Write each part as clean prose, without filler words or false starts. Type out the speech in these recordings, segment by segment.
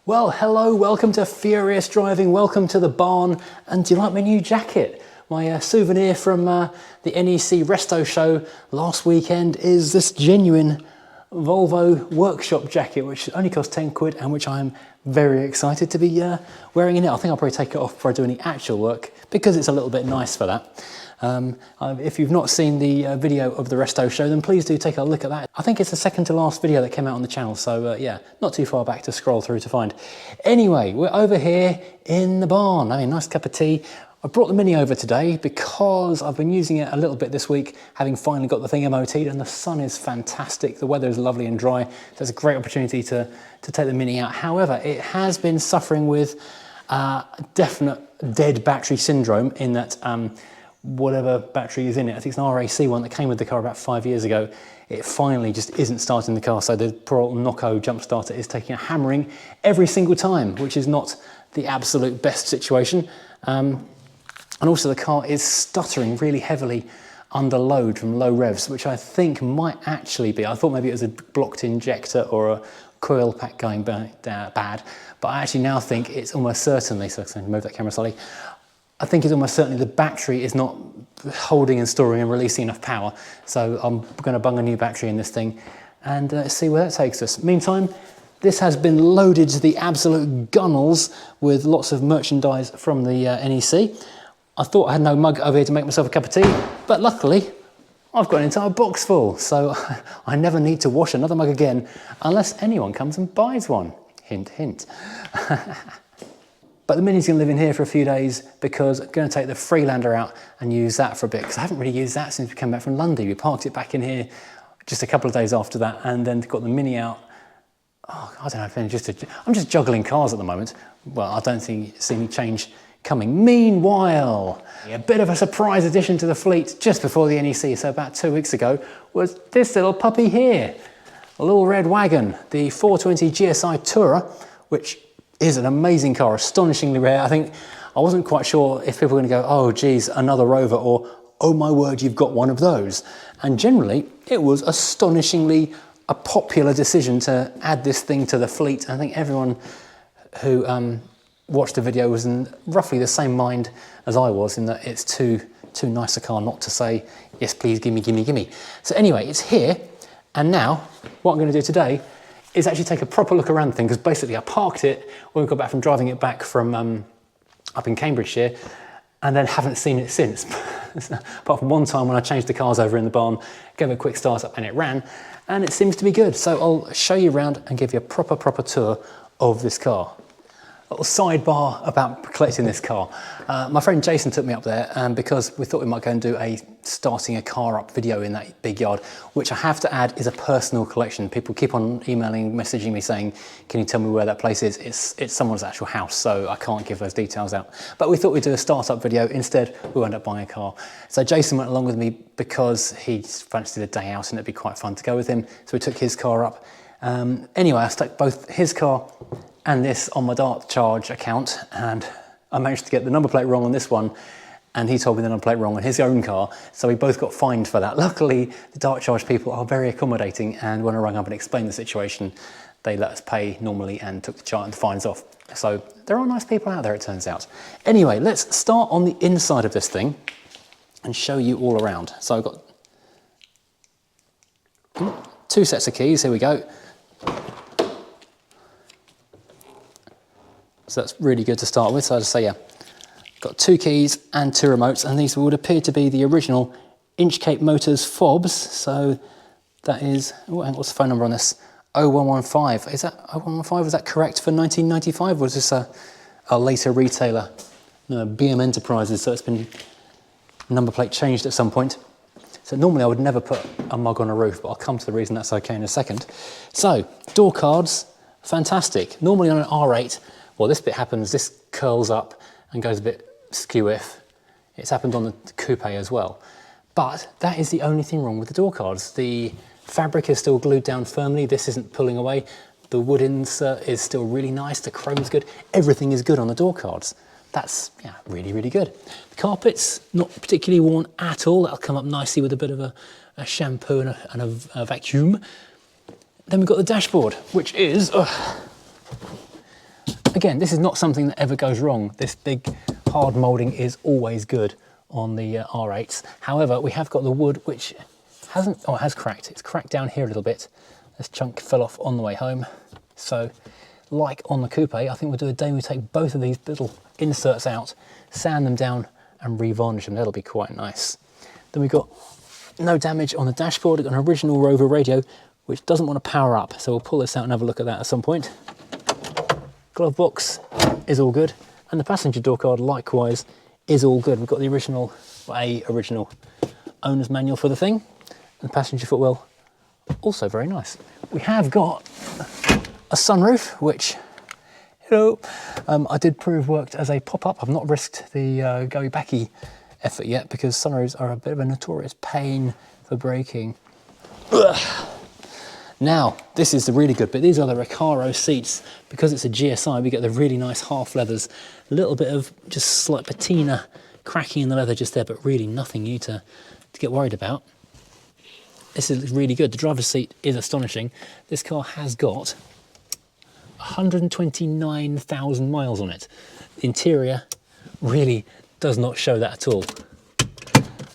Well, hello, welcome to Furious Driving, welcome to the barn, and do you like my new jacket? My souvenir from the NEC Resto show last weekend is this genuine Volvo workshop jacket, which only cost 10 quid and which I'm very excited to be wearing in it. I think I'll probably take it off before I do any actual work because it's a little bit nice for that. If you've not seen the video of the Resto show, then please do take a look at that. I think it's the second to last video that came out on the channel, so yeah, not too far back to scroll through to find. Anyway, we're over here in the barn. I mean, nice cup of tea. I brought the Mini over today because I've been using it a little bit this week, having finally got the thing MOT'd, and the sun is fantastic. The weather is lovely and dry, so it's a great opportunity to take the Mini out. However, it has been suffering with definite dead battery syndrome in that whatever battery is in it, I think it's an RAC one that came with the car about 5 years ago, it finally just isn't starting the car. So the poor old Nocco jump starter is taking a hammering every single time, which is not the absolute best situation. And also the car is stuttering really heavily under load from low revs, which I think might actually be, I thought maybe it was a blocked injector or a coil pack going bad, but I actually now think it's almost certainly, so I'm going to move that camera slightly, I think it's almost certainly the battery is not holding and storing and releasing enough power. So I'm going to bung a new battery in this thing and see where that takes us. Meantime, this has been loaded to the absolute gunnels with lots of merchandise from the NEC. I thought I had no mug over here to make myself a cup of tea, but luckily I've got an entire box full, so I never need to wash another mug again unless anyone comes and buys one. Hint, hint. But the Mini's going to live in here for a few days because I'm going to take the Freelander out and use that for a bit, because I haven't really used that since we came back from London. We parked it back in here just a couple of days after that and then got the Mini out. Oh, I don't know, I'm just juggling cars at the moment. Well, I don't see any change coming. Meanwhile, a bit of a surprise addition to the fleet just before the NEC, so about 2 weeks ago, was this little puppy here. A little red wagon, the 420 GSi Tourer, which is an amazing car, astonishingly rare. I think I wasn't quite sure if people were going to go, oh geez, another Rover, or oh my word, you've got one of those. And generally, it was astonishingly a popular decision to add this thing to the fleet. I think everyone who watched the video was in roughly the same mind as I was, in that it's too nice a car not to say, yes please, gimme, gimme, gimme. So anyway, it's here, and now what I'm going to do today is actually take a proper look around the thing, because basically I parked it when we got back from driving it back from up in Cambridgeshire, and then haven't seen it since. Apart from one time when I changed the cars over in the barn, gave it a quick start up and it ran, and it seems to be good. So I'll show you around and give you a proper tour of this car. A little sidebar about collecting this car. My friend Jason took me up there because we thought we might go and do a starting a car up video in that big yard, which I have to add is a personal collection. People keep on emailing, messaging me saying, can you tell me where that place is? It's someone's actual house, so I can't give those details out. But we thought we'd do a startup video. Instead, we wound up buying a car. So Jason went along with me because he fancied a day out and it'd be quite fun to go with him. So we took his car up. Anyway, I stuck both his car and this on my Dart Charge account, and I managed to get the number plate wrong on this one, and he told me the number plate wrong on his own car, so we both got fined for that. Luckily, the Dart Charge people are very accommodating, and when I rang up and explained the situation, they let us pay normally and took the fines off. So there are nice people out there, it turns out. Anyway, let's start on the inside of this thing and show you all around. So I've got 2 sets of keys, here we go. So that's really good to start with. So I'll just say, yeah, got 2 keys and 2 remotes, and these would appear to be the original Inchcape Motors fobs. So that is, oh, what's the phone number on this? 0115. Is that 0115? Was that correct for 1995? Or was this a later retailer? No, BM Enterprises, so it's been number plate changed at some point. So normally I would never put a mug on a roof, but I'll come to the reason that's okay in a second. So, door cards, fantastic. Normally on an R8, well, this bit happens, this curls up and goes a bit skew-if. It's happened on the coupe as well. But that is the only thing wrong with the door cards. The fabric is still glued down firmly. This isn't pulling away. The wood insert is still really nice. The chrome's good. Everything is good on the door cards. That's really, really good. The carpet's not particularly worn at all. That'll come up nicely with a bit of a shampoo and a vacuum. Then we've got the dashboard, which is Again, this is not something that ever goes wrong. This big hard moulding is always good on the R8s. However, we have got the wood which hasn't, oh, it has cracked. It's cracked down here a little bit. This chunk fell off on the way home. So like on the coupe, I think we'll do a day we take both of these little inserts out, sand them down and revarnish them. That'll be quite nice. Then we've got no damage on the dashboard. We've got an original Rover radio which doesn't want to power up. So we'll pull this out and have a look at that at some point. Glove box is all good. And the passenger door card likewise is all good. We've got the original, original owner's manual for the thing. And the passenger footwell, also very nice. We have got a sunroof, which, hello, I did prove worked as a pop-up. I've not risked the go-backy effort yet because sunroofs are a bit of a notorious pain for braking. Ugh. Now, this is the really good bit. These are the Recaro seats. Because it's a GSi, we get the really nice half leathers. A little bit of just slight patina cracking in the leather just there, but really nothing new to get worried about. This is really good. The driver's seat is astonishing. This car has got 129,000 miles on it. The interior really does not show that at all.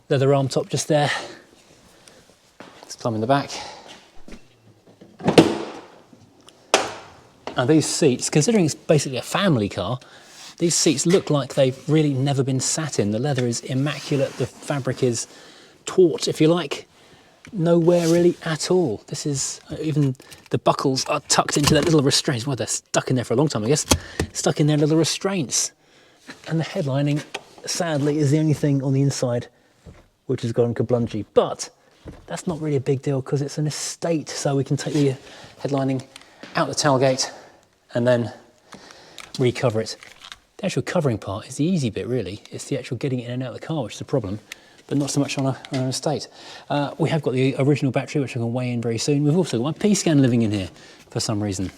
Leather arm top just there. Let's climb in the back. And these seats, considering it's basically a family car, these seats look like they've really never been sat in. The leather is immaculate, the fabric is taut, if you like. Nowhere really at all. This is, even the buckles are tucked into their little restraints. Well, they're stuck in there for a long time, I guess. Stuck in their little restraints. And the headlining, sadly, is the only thing on the inside which has gone kablungy. But that's not really a big deal because it's an estate, so we can take the headlining out the tailgate and then recover it. The actual covering part is the easy bit, really. It's the actual getting it in and out of the car which is the problem, but not so much on an estate. We have got the original battery, which I'm going to weigh in very soon. We've also got my P-Scan living in here for some reason.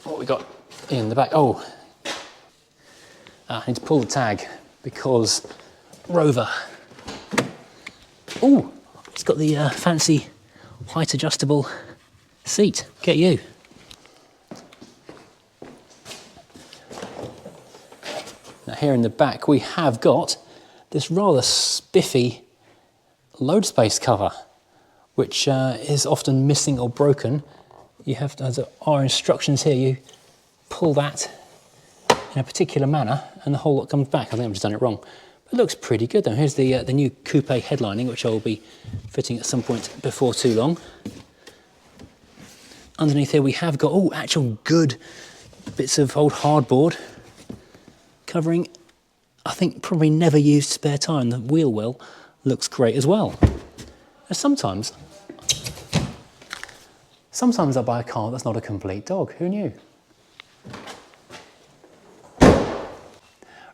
What we got in the back? Oh, I need to pull the tag because Rover. Oh, it's got the fancy height adjustable seat. Get you. Now here in the back we have got this rather spiffy load space cover, which is often missing or broken. You have, as our instructions here, you pull that in a particular manner and the whole lot comes back. I think I've just done it wrong. But it looks pretty good though. Here's the new coupe headlining, which I will be fitting at some point before too long. Underneath here we have got, oh, actual good bits of old hardboard covering, I think, probably never used spare tire, and the wheel well looks great as well. And sometimes I buy a car that's not a complete dog. Who knew?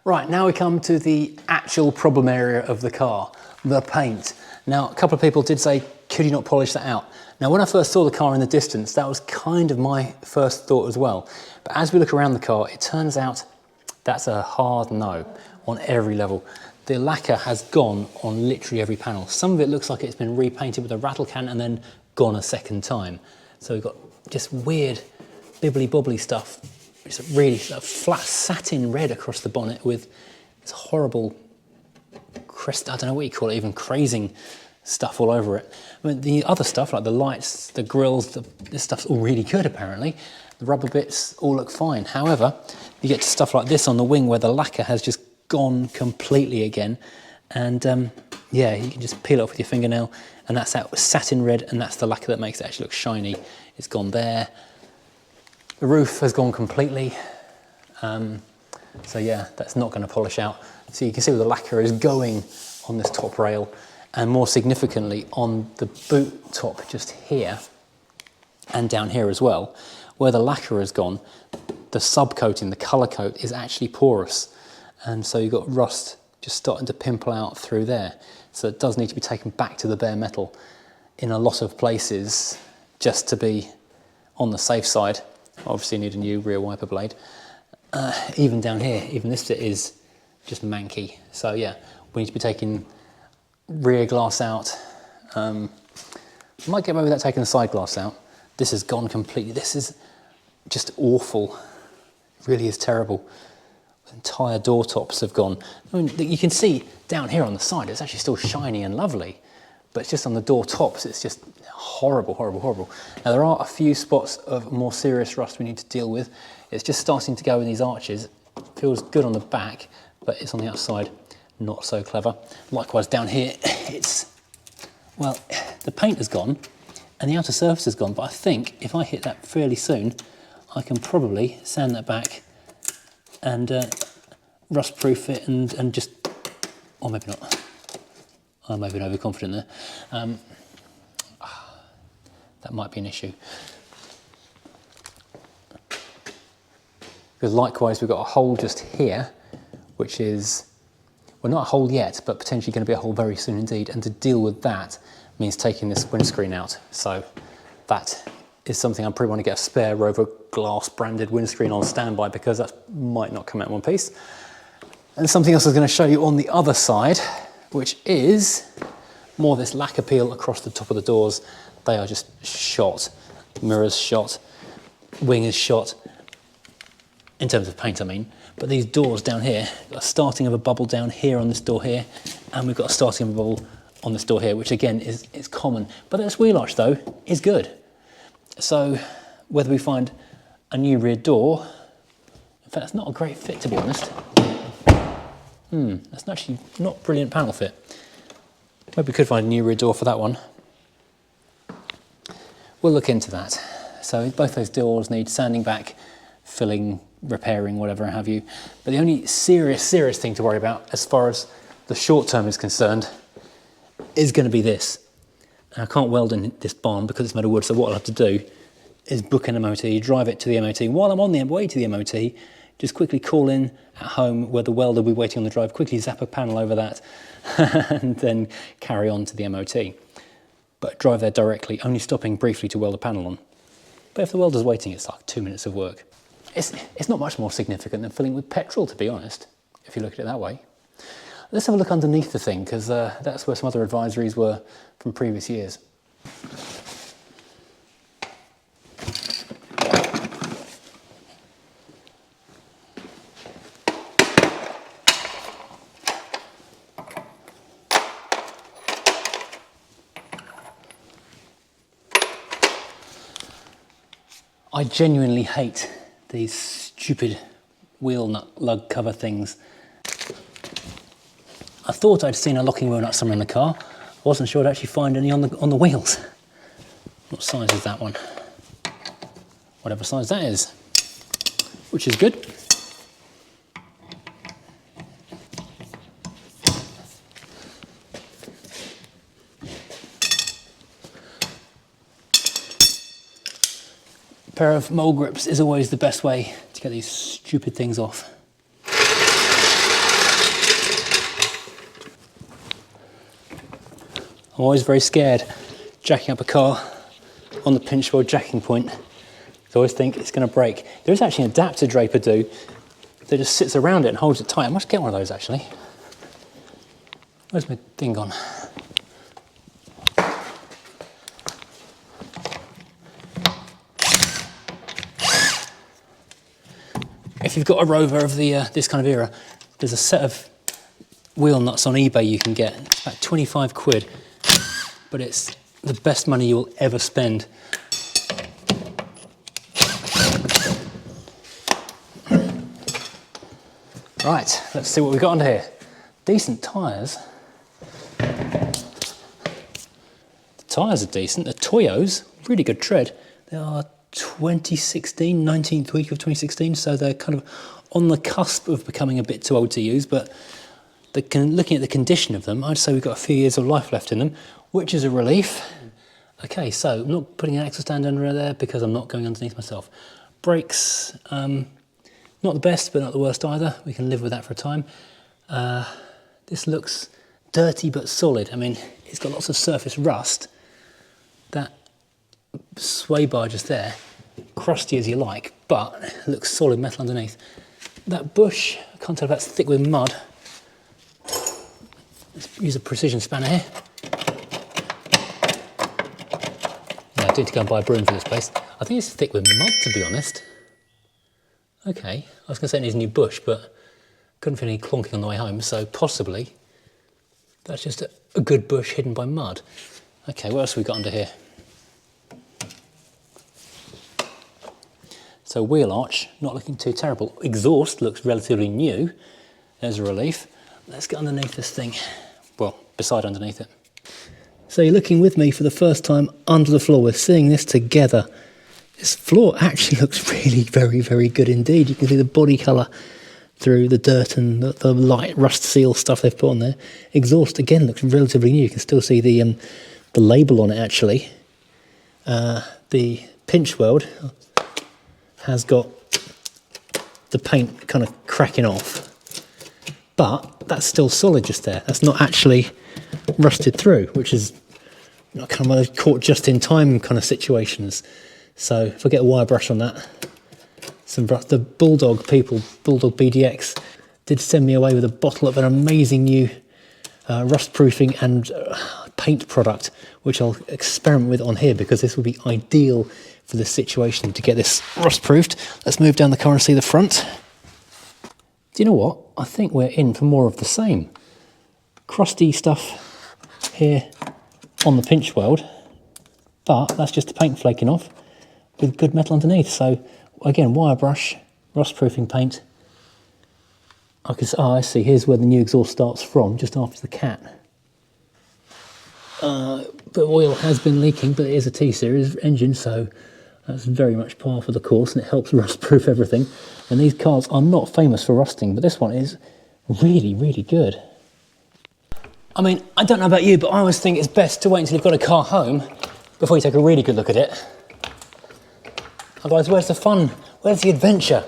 Right, now we come to the actual problem area of the car, the paint. Now, a couple of people did say, could you not polish that out? Now, when I first saw the car in the distance, that was kind of my first thought as well. But as we look around the car, it turns out that's a hard no on every level. The lacquer has gone on literally every panel. Some of it looks like it's been repainted with a rattle can and then gone a second time. So we've got just weird bibbly bobbly stuff. It's a really flat satin red across the bonnet with this horrible crest, I don't know what you call it, even crazing stuff all over it. I mean, the other stuff like the lights, the grills, this stuff's all really good apparently. The rubber bits all look fine. However, you get to stuff like this on the wing where the lacquer has just gone completely again. And yeah, you can just peel it off with your fingernail and that's that satin red, and that's the lacquer that makes it actually look shiny. It's gone there. The roof has gone completely. So yeah, that's not going to polish out. So you can see where the lacquer is going on this top rail, and more significantly on the boot top just here and down here as well. Where the lacquer has gone, the subcoating, the colour coat, is actually porous. And so you've got rust just starting to pimple out through there. So it does need to be taken back to the bare metal in a lot of places just to be on the safe side. Obviously you need a new rear wiper blade. Even down here, even this bit is just manky. So yeah, we need to be taking rear glass out. Might get away with that taking the side glass out. This has gone completely. This is just awful. It really is terrible. The entire door tops have gone. I mean, you can see down here on the side, it's actually still shiny and lovely, but it's just on the door tops, it's just horrible, horrible, horrible. Now there are a few spots of more serious rust we need to deal with. It's just starting to go in these arches. Feels good on the back, but it's on the outside, not so clever. Likewise down here, well, the paint has gone and the outer surface has gone, but I think if I hit that fairly soon, I can probably sand that back and rust proof it and just, or maybe not. I may have been overconfident there. That might be an issue. Because likewise, we've got a hole just here, which is, well, not a hole yet, but potentially going to be a hole very soon indeed. And to deal with that means taking this windscreen out. So that is something I probably want to get a spare Rover glass branded windscreen on standby, because that might not come out in one piece. And something else I was going to show you on the other side, which is more of this lacquer peel across the top of the doors. They are just shot, mirrors shot, wing is shot, in terms of paint I mean. But these doors down here, got a starting of a bubble down here on this door here, and we've got a starting of a bubble on this door here, which again is common. But this wheel arch though is good. So whether we find a new rear door, in fact it's not a great fit to be honest. That's actually not a brilliant panel fit. Maybe we could find a new rear door for that one. We'll look into that. So both those doors need sanding back, filling, repairing, whatever have you. But the only serious thing to worry about as far as the short term is concerned is going to be this. And I can't weld in this barn because it's made of wood, so what I'll have to do is book an MOT, drive it to the MOT. While I'm on the way to the MOT, just quickly call in at home where the welder will be waiting on the drive, quickly zap a panel over that and then carry on to the MOT. But drive there directly, only stopping briefly to weld a panel on. But if the welder's waiting, it's like 2 minutes of work. It's not much more significant than filling with petrol, to be honest, if you look at it that way. Let's have a look underneath the thing, because that's where some other advisories were from previous years. I genuinely hate these stupid wheel nut lug cover things. I thought I'd seen a locking wheel nut somewhere in the car. I wasn't sure I'd actually find any on the wheels. What size is that one? Whatever size that is, which is good. A pair of mole grips is always the best way to get these stupid things off. I'm always very scared jacking up a car on the pinch weld jacking point. I always think it's going to break. There is actually an adapter Draper do that just sits around it and holds it tight. I must get one of those actually. Where's my thing gone? If you've got a Rover of the this kind of era, there's a set of wheel nuts on eBay you can get. It's about 25 quid, but it's the best money you will ever spend. Right, let's see what we've got under here. Decent tyres. The tyres are decent. The Toyos, really good tread. They are 2016, 19th week of 2016, so they're kind of on the cusp of becoming a bit too old to use, but looking at the condition of them, I'd say we've got a few years of life left in them, which is a relief. Okay, so I'm not putting an axle stand under there because I'm not going underneath myself. Brakes, not the best, but not the worst either. We can live with that for a time. This looks dirty but solid. I mean, it's got lots of surface rust. That sway bar just there, crusty as you like, but it looks solid metal underneath. That bush, I can't tell if that's thick with mud. Let's use a precision spanner here. Yeah, do need to go and buy a broom for this place. I think it's thick with mud, to be honest. Okay, I was going to say it needs a new bush, but couldn't feel any clonking on the way home, so possibly that's just a good bush hidden by mud. Okay, what else have we got under here? So wheel arch, not looking too terrible. Exhaust looks relatively new. There's a relief. Let's get underneath this thing. Well, beside underneath it. So you're looking with me for the first time under the floor. We're seeing this together. This floor actually looks really very, very good indeed. You can see the body colour through the dirt and the light rust seal stuff they've put on there. Exhaust again looks relatively new. You can still see the label on it actually. The pinch weld has got the paint kind of cracking off, but that's still solid just there. That's not actually rusted through, which is kind of one of those caught just in time kind of situations. So if I get a wire brush on that, the Bulldog people, Bulldog BDX, did send me away with a bottle of an amazing new rust proofing and paint product, which I'll experiment with on here because this will be ideal for this situation to get this rust proofed. Let's move down the car and see the front. Do you know what? I think we're in for more of the same. Crusty stuff here on the pinch weld, but that's just the paint flaking off with good metal underneath. So again, wire brush, rust proofing paint. I see, here's where the new exhaust starts from, just after the cat. The oil has been leaking, but it is a T-Series engine, so that's very much par for the course, and it helps rust proof everything. And these cars are not famous for rusting, but this one is really, really good. I mean, I don't know about you, but I always think it's best to wait until you've got a car home before you take a really good look at it. Otherwise, where's the fun? Where's the adventure?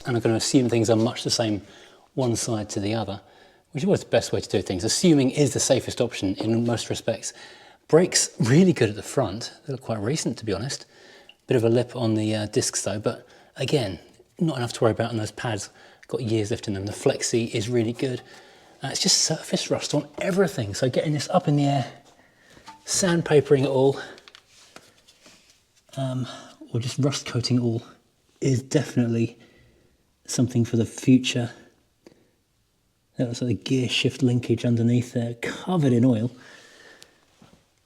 And I'm going to assume things are much the same one side to the other, which is always the best way to do things. Assuming is the safest option in most respects. Brakes really good at the front. They look quite recent, to be honest. Bit of a lip on the discs though, but again, not enough to worry about on those pads. Got years left in them. The flexi is really good. It's just surface rust on everything. So getting this up in the air, sandpapering it all, or just rust coating it all is definitely something for the future. That looks like the gear shift linkage underneath there, covered in oil,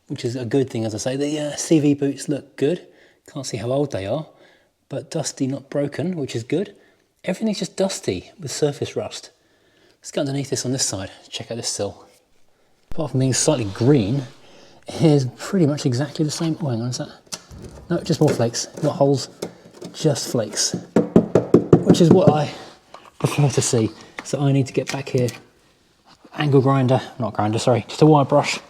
which is a good thing, as I say. The CV boots look good. Can't see how old they are, but dusty, not broken, which is good. Everything's just dusty with surface rust. Let's get underneath this on this side, check out this sill. Apart from being slightly green, here's pretty much exactly the same. Oh, hang on, is that? No, just more flakes, not holes, just flakes, which is what I prefer to see. So I need to get back here, angle grinder, not grinder, sorry, just a wire brush.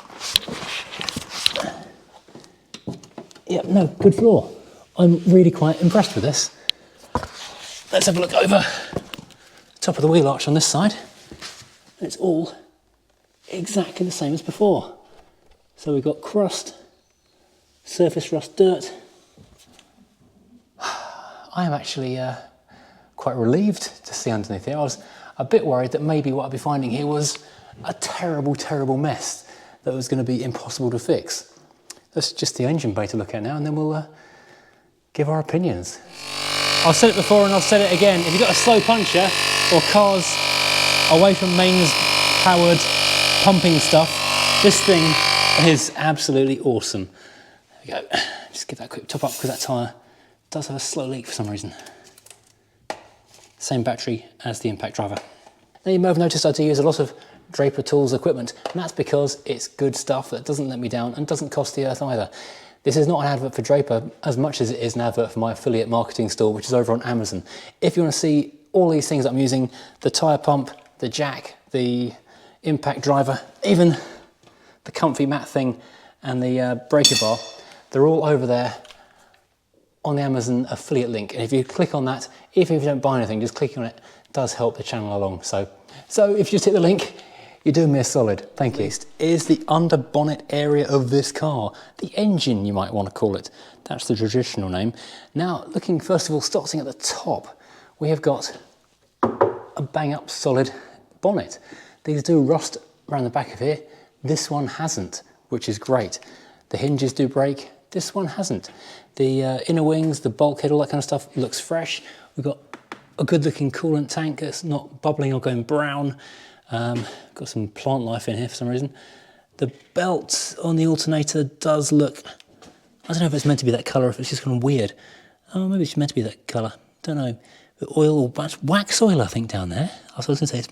Yep, no, good floor. I'm really quite impressed with this. Let's have a look over top of the wheel arch on this side. It's all exactly the same as before. So we've got crust, surface rust, dirt. I am actually quite relieved to see underneath here. I was a bit worried that maybe what I'd be finding here was a terrible, terrible mess that was going to be impossible to fix. That's just the engine bay to look at now, and then we'll give our opinions. I've said it before and I've said it again. If you've got a slow puncher or cars away from mains powered pumping stuff, this thing is absolutely awesome. There we go. Just give that a quick top up because that tyre does have a slow leak for some reason. Same battery as the impact driver. Now you may have noticed I do use a lot of Draper Tools equipment, and that's because it's good stuff that doesn't let me down and doesn't cost the earth either. This is not an advert for Draper as much as it is an advert for my affiliate marketing store, which is over on Amazon. If you want to see all these things that I'm using, the tyre pump, the jack, the impact driver, even the comfy mat thing and the breaker bar, they're all over there on the Amazon affiliate link. And if you click on that, even if you don't buy anything, just clicking on it does help the channel along. So if you just hit the link, You're doing me a solid, thank you. Is the under bonnet area of this car. The engine, you might want to call it. That's the traditional name. Now, looking first of all, starting at the top, we have got a bang up solid bonnet. These do rust around the back of here. This one hasn't, which is great. The hinges do break. This one hasn't. The inner wings, the bulkhead, all that kind of stuff looks fresh. We've got a good looking coolant tank that's not bubbling or going brown. Got some plant life in here for some reason. The belt on the alternator does look, I don't know if it's meant to be that colour, if it's just kind of weird. Oh, maybe it's meant to be that colour, don't know. The oil, that's wax oil I think down there. I was going to say it's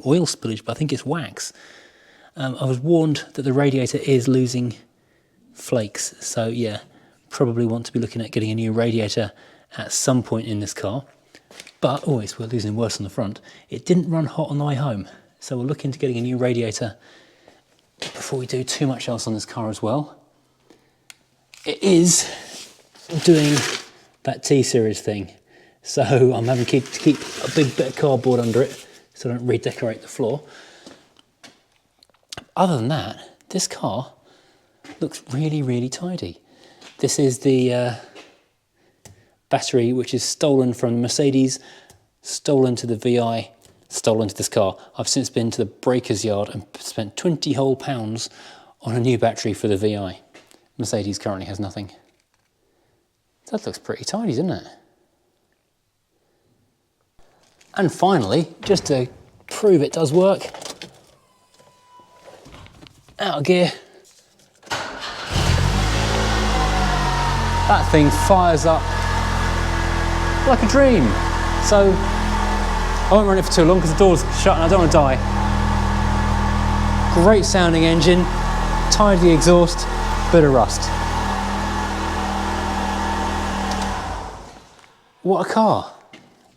oil spillage, but I think it's wax. I was warned that the radiator is losing flakes, so yeah, probably want to be looking at getting a new radiator at some point in this car. But always, we're losing worse on the front. It didn't run hot on the way home, so we'll look into getting a new radiator before we do too much else on this car as well. It is doing that T-Series thing, so I'm having to keep a big bit of cardboard under it so I don't redecorate the floor. Other than that, this car looks really, really tidy. This is the battery which is stolen from the Mercedes, stolen to the VI, stolen to this car. I've since been to the breaker's yard and spent 20 whole pounds on a new battery for the VI. Mercedes currently has nothing. That looks pretty tidy, doesn't it? And finally, just to prove it does work, out of gear. That thing fires up like a dream. So I won't run it for too long because the door's shut and I don't want to die. Great sounding engine, tidy exhaust, bit of rust. What a car.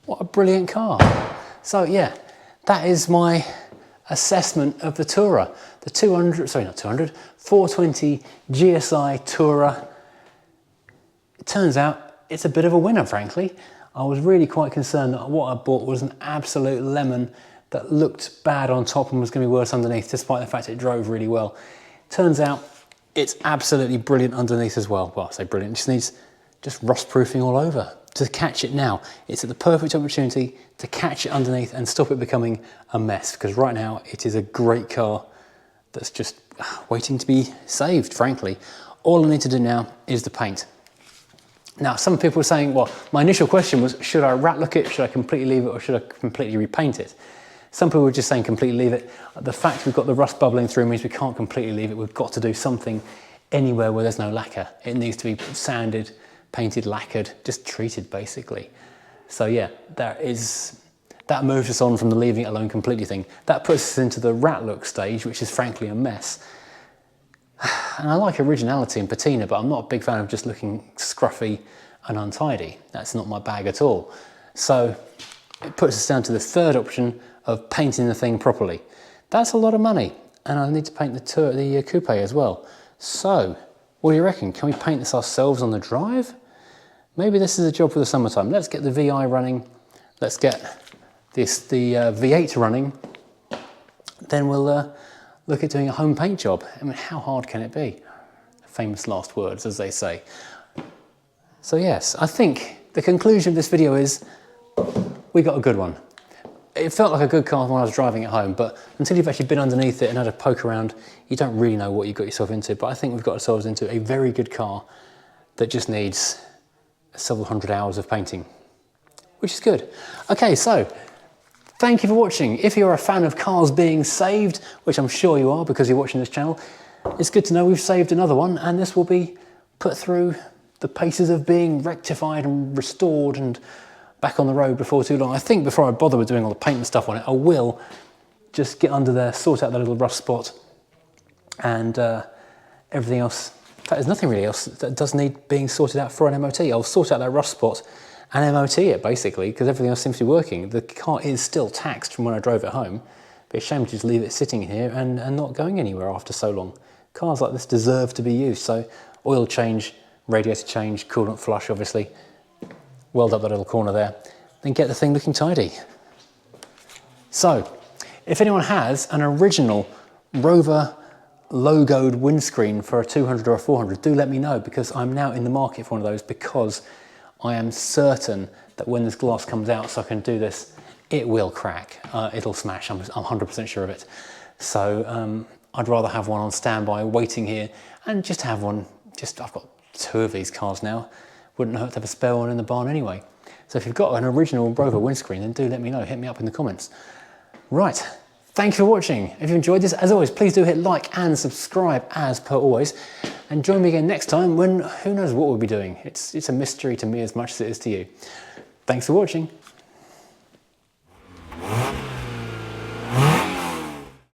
What a brilliant car. So yeah, that is my assessment of the Tourer. The 420 GSi Tourer. It turns out it's a bit of a winner, frankly. I was really quite concerned that what I bought was an absolute lemon that looked bad on top and was going to be worse underneath, despite the fact it drove really well. Turns out it's absolutely brilliant underneath as well. Well, I say brilliant, it just needs rust proofing all over to catch it now. It's at the perfect opportunity to catch it underneath and stop it becoming a mess, because right now it is a great car that's just waiting to be saved, frankly. All I need to do now is the paint. Now, some people are saying, well, my initial question was, should I rat look it, should I completely leave it, or should I completely repaint it? Some people were just saying completely leave it. The fact we've got the rust bubbling through means we can't completely leave it. We've got to do something anywhere where there's no lacquer. It needs to be sanded, painted, lacquered, just treated basically. So yeah, that moves us on from the leaving it alone completely thing. That puts us into the rat look stage, which is frankly a mess. And I like originality and patina, but I'm not a big fan of just looking scruffy and untidy. That's not my bag at all. So it puts us down to the third option of painting the thing properly. That's a lot of money, and I need to paint the coupe as well. So what do you reckon? Can we paint this ourselves on the drive? Maybe this is a job for the summertime. Let's get the VI running. Let's get the V8 running. Then we'll look at doing a home paint job. I mean, how hard can it be? Famous last words, as they say. So yes, I think the conclusion of this video is we got a good one. It felt like a good car when I was driving it home, but until you've actually been underneath it and had a poke around, you don't really know what you got yourself into. But I think we've got ourselves into a very good car that just needs several hundred hours of painting, which is good. Okay, so thank you for watching. If you're a fan of cars being saved, which I'm sure you are because you're watching this channel, it's good to know we've saved another one, and this will be put through the paces of being rectified and restored and back on the road before too long. I think before I bother with doing all the paint and stuff on it, I will just get under there, sort out that little rust spot, and everything else. In fact, there's nothing really else that does need being sorted out for an MOT. I'll sort out that rust spot and MOT it basically, because everything else seems to be working. The car is still taxed from when I drove it home, but it's a shame to just leave it sitting here and not going anywhere after so long. Cars like this deserve to be used, so oil change, radiator change, coolant flush obviously, weld up that little corner there, then get the thing looking tidy. So, if anyone has an original Rover logoed windscreen for a 200 or a 400, do let me know, because I'm now in the market for one of those, because I am certain that when this glass comes out so I can do this, it will crack, it'll smash, I'm 100% sure of it. So I'd rather have one on standby waiting here, and just have one, I've got 2 of these cars now, wouldn't hurt to have a spare one in the barn anyway. So if you've got an original Rover windscreen, then do let me know, hit me up in the comments. Right, thank you for watching. If you enjoyed this, as always, please do hit like and subscribe as per always. And join me again next time when, who knows what we'll be doing. It's a mystery to me as much as it is to you. Thanks for watching.